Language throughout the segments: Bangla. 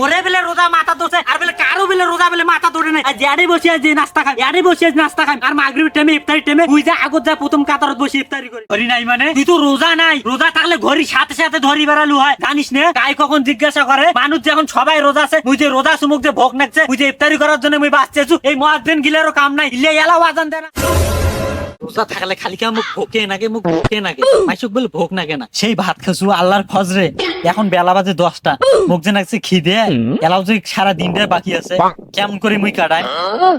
ওরে বেলে রোজা মাথা ধরছে আর বেলে কারো বেলে রোজা বেলে মাথা ধরে নাই আর জাড়ে বসে যে নাস্তা খাই জাড়ে বসে নাস্তা খাই আর মাগরিবের টাইমে ইফতারি টাইমে তুই যা আগত যা প্রথম কাতারত বসে ইফতারি করি করি নাই মানে তুই তো রোজা নাই রোজা থাকলে ঘড়ির সাথে সাথে ধরি বেড়ালু হয় জানিস না গাই কখন জিজ্ঞাসা করে মানুষ যখন সবাই রোজা আছে মুই যে রোজা সুমুক যে ভোগ নাকছে মুই যে ইফতারি করার জন্য মুই বাঁচতেছু এই মুয়াজ্জিন গিলারও কাম নাই ইলে এলা ওয়াজান দেনা রোজা থাকলে খালি কে মুখ ভোকে নাকে মুখ ভোকে নাকে মাইসুক বলে ভোগ নাকে না সেই ভাত খাসু আল্লাহর ফজরে এখন বেলা বাজে 10টা মুখ যে নাকছে খিদে এলাও যে সারা দিনটা বাকি আছে কেমন করে মুই কাটাই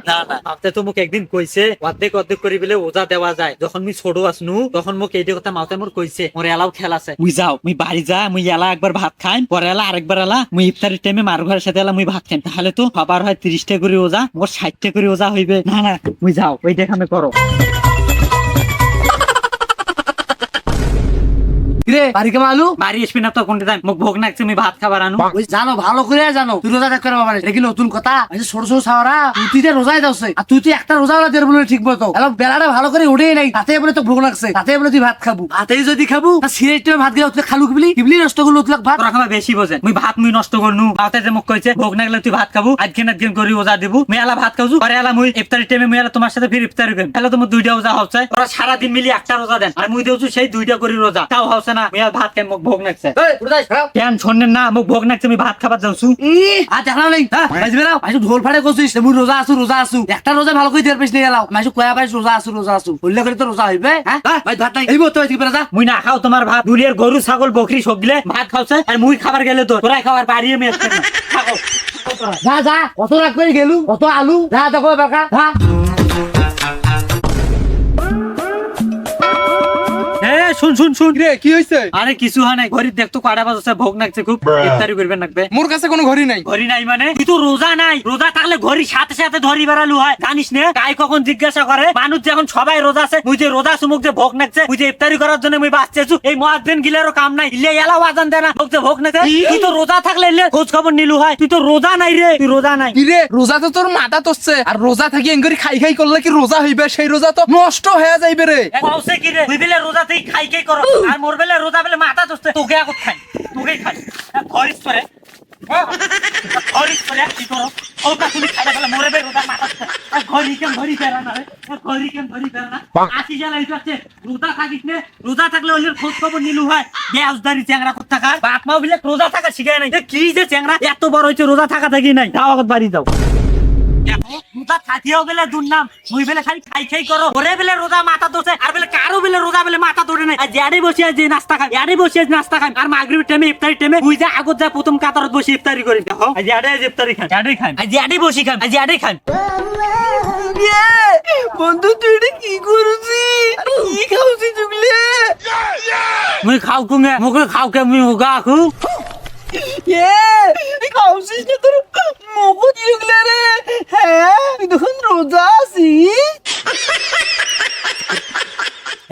না না আপনি তো মুখ একদিন কইছে অর্ধেক অর্ধেক করে বলে ওজা দেওয়া যায় যখন মুই ছোট আসনু তখন মুখ এইটা কথা মাথা মোর কইছে মোর এলাও খেল আছে মুই যাও মুই বাড়ি যা মুই এলা একবার ভাত খাই পরে এলা আরেকবার এলা মুই ইফতারের টাইমে মার ঘরের সাথে এলা মুই ভাত খাই তাহলে তো সবার হয় 30টা করে ওজা মোর 60টা করে ওজা হইবে না না মুই যাও ওই দেখামে করো রে বাড়ি কেমন আলু বাড়ি আসবি না তো কোনটা টাইম মুখ ভোগ নাকছে আমি ভাত খাবার আনু ওই জানো ভালো করে জানো তুই রোজা দেখ করে বাবা এটা কি নতুন কথা এই যে ছোট ছোট সাওরা তুই যে রোজাই দাওছে আর তুই একটা রোজা ওরা দের বলে ঠিক মতো এলা বেলাটা ভালো করে উঠেই নাই তাতে বলে তো ভোগ লাগছে তাতে বলে তুই ভাত খাবো ভাতেই যদি খাবো তা সিরিয়াস টাইমে ভাত গেলে তুই খালু কিবলি নষ্ট করলো তুই ভাত তোরা খাবার বেশি বোঝেন মুই ভাত মুই নষ্ট করনু তাতে যে মুখ কইছে ভোগ নাগলে তুই ভাত খাবো আজকেন আজকেন করি ওজা দিবু মুই এলা ভাত খাবো পরে এলা মুই ইফতারি টাইমে মুই এলা তোমার সাথে ফির ইফতারি করিম তাহলে তোমার দুইটা রোজা হচ্ছে তোরা সারা দিন মিলি একটা রোজা দেন আর মুই দেউছু সেই দুইটা করি রোজা তাও হচ্ছে না মুই ভাত খাই মুখ ভোগ নাকছে এই উড়াই খাও কেন শোনেন না মুখ ভোগ নাকছে আমি ভাত খাবার যাউছু আ দেখলাম নাই হ্যাঁ বাজবে না আইসু ঢোল ফাড়ে কইছিস মুই রোজা আসু একটা রোজা ভালো করে দের পেছ নিয়ে গেলাম মাইসু কয়া পাইছ রোজা আসু বললে করে তো রোজা হইবে হ্যাঁ ভাই ভাত নাই এইব তো এদিকে যা মুই না খাও তোমার ভাত দুনিয়ার গরু ছাগল বকরি সব গিলে ভাত খাওছে আর মুই খাবার গেলে তো তোরাই খাবার বাড়িয়ে মে খাও যা যা কত রাখ করে গেলু কত আলু যা দেখো বাকা যা শুন শুন শুন রে কি হইছে? আরে কিছু হয় নাই ঘড়ি দেখতো কয়টা বাজছে ভোগ নাকছে খুব ইফতারি করবেন নাকবে মোর কাছে কোনো ঘড়ি নাই। ঘড়ি নাই মানে তুই তো রোজা নাই রোজা থাকলে ঘড়ির সাথে সাথে ধরি বেড়ালু হয় জানিস না গাই কখন জিজ্ঞাসা করে মানুষ যখন সবাই রোজা আছে মুই যে রোজা সুমুক যে ভোগ নাকছে মুই যে ইফতারি করার জন্য মুই বাঁচতেছু এই মুয়াজ্জিন গিলারও কাম নাই ইলে এলা ওয়াজান দেনা মুখ যে ভোগ নাকছে তুই তো রোজা থাকলে ইলে খোঁজ খবর নিলু হয় তুই তো রোজা নাই রে তুই রোজা নাই কি রে রোজা তো তোর মাথা তোচ্ছে আর রোজা থাকি এঙ্গরি খাই খাই করলে কি রোজা হইবে সেই রোজা তো নষ্ট হয়ে যাইবে রে কওছে কি রে তুই বেলে রোজা থেকে খাই খাই করো আর মোর বেলে রোজা বেলে মাথা দোস্তে তোকে আগত খাই তোকে খাই ঘরিস করে ঘরিস করে কি করো ওটা তুমি খাইলে বেলে মোরে বে রোজা মাথা ঘরি কেন ঘরি ফেরা না ঘরি কেন ঘরি ফেরা না আসি জ্বালা এটা হচ্ছে রোজা থাকিস নে রোজা থাকলে ওই খোঁজ খবর নিলু হয় বেয়াজদারি চ্যাংরা করতে থাকা বাপ মা বিলে রোজা থাকা শিখায় নাই কি যে চ্যাংরা এত বড় হইছে রোজা থাকা থাকি নাই যাও আগত বাড়ি যাও রোজা থাকিও বেলে দুর্নাম মুই বেলে খালি খাই খাই করো ওরে বেলে রোজা মাথা ধরছে আর বেলে কারো বেলে রোজা বেলে মাথা ধরে নাই আর জাড়ে বসে যে নাস্তা খাই জাড়ে বসে নাস্তা খাই আর মাগরিবের টাইমে ইফতারি টাইমে তুই যা আগত যা প্রথম কাতারত বসে ইফতারি করি দেখো আজ জাড়ে ইফতারি খাই জাড়ে খাই আজ জাড়ে বসি খাই আজ জাড়ে খাই বন্ধু তুই এটা কি করছিস কি খাওছিস তুগলে মুই খাও কুঙ্গে মুখে খাও কে মুই উগা খু তুই খাওছিস না তোর মুখ তুগলে রে হ্যাঁ তুই তখন রোজা আছিস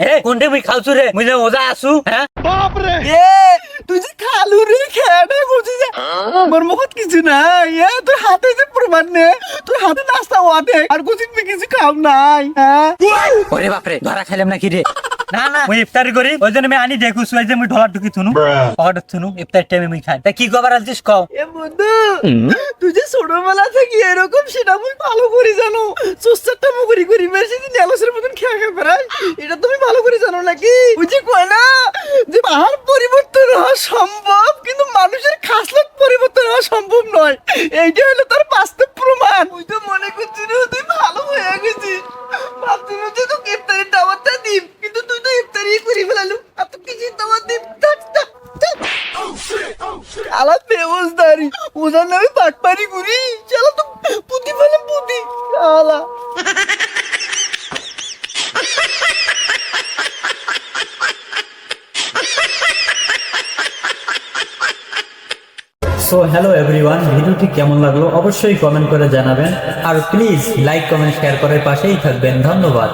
এ কোনটা মুই খাওছু রে মুই যে ওজা আসু হ্যাঁ তুই যে খালু রে খেয়াটা করছিস আমার মুখত কিছু নাই তোর হাতে যে প্রমাণ নে তোর হাতে নাস্তা ওয়াদে আর কিছু খাও নাই হ্যাঁ ওরে বাপরে ধরা খাইলাম নাকি রে না না মুই ইফতারি করি ওই জন্য আমি আনি দেখু সুই যে মুই ঢোলা ঢুকি থুনু পকেট থুনু ইফতার টাইমে মুই খাই তা কি কবার আলছিস কও এ বন্ধু তুই যে ছোটবেলা থেকে এরকম সেটা মুই ভালো করে জানো সুস্থাটা মুখরি করি বেশি দিন নেলসের মতন খেয়া খেয়ে বেড়াই এটা তুমি ভালো করে জানো নাকি ওই যে কয় না যে বাহার পরিবর্তন হওয়া সম্ভব কিন্তু মানুষের খাসলত পরিবর্তন হওয়া সম্ভব নয় এইটা হলো তার বাস্তব প্রমাণ তুই তো মনে করছিস তুই ভালো হয়ে গেছিস ভাবছিস যে তোকে ইফতারির দাওয়াতটা দিই কিন্তু তুই তো ইফতারি করে ফেলালু আর তুই কিছু দাওয়াত দিই আলাদ বেবস্তারি ওজার নামে পাটপারি করি চলো তো পুঁতি ফেলাম পুঁতি আলা সো হ্যালো এভরিওয়ান, ভিডিওটি কেমন লাগলো অবশ্যই কমেন্ট করে জানাবেন আর প্লিজ লাইক কমেন্ট শেয়ার করে পাশেই থাকবেন। ধন্যবাদ।